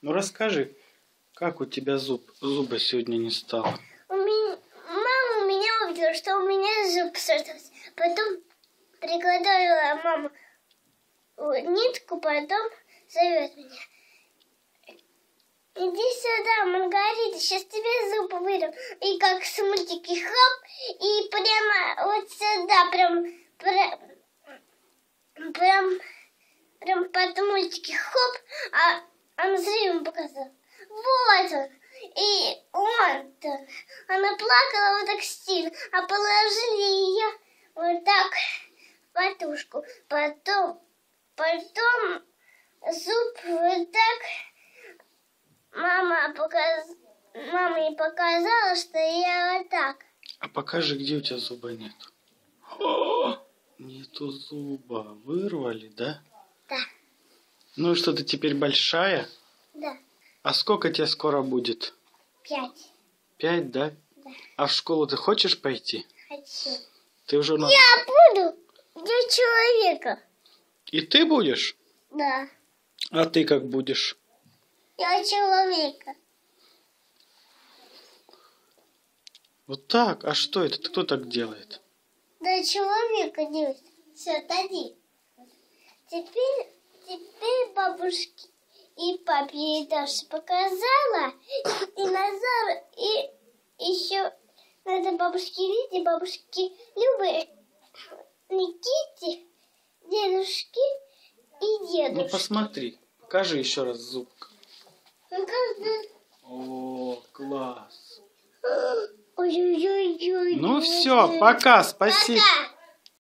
Ну расскажи, как у тебя зуба сегодня не стало? Мама у меня увидела, что у меня зуб срастался. Потом приготовила мама нитку, потом зовет меня. Иди сюда, Маргарита, сейчас тебе зуб вырву. И как с мультики хоп, и прямо вот сюда, прям под мультики хоп, а он взрывом показал. Вот он. И он-то, она плакала вот так сильно, а положили ее вот так в подушку. Потом зуб вот так мама ей показала, что я вот так. А покажи, где у тебя зуба нет. О, нету зуба. Вырвали, да? Да. Ну и что, ты теперь большая? Да. А сколько тебе скоро будет? 5. 5, да? Да. А в школу ты хочешь пойти? Хочу. Ты уже на... Я буду для человека. И ты будешь? Да. А ты как будешь? Я человека. Вот так? А что это? Кто так делает? Да человека делать. Все, отойди. Теперь бабушке и папе ей Даша показала. И Назар, и еще надо бабушке Лиде, бабушке Любе, Никите, дедушке и дедушке. Ну посмотри. Покажи еще раз зуб. Ну, как-то... О, класс. Ой-ой-ой. Ну все, пока, спасибо. Пока.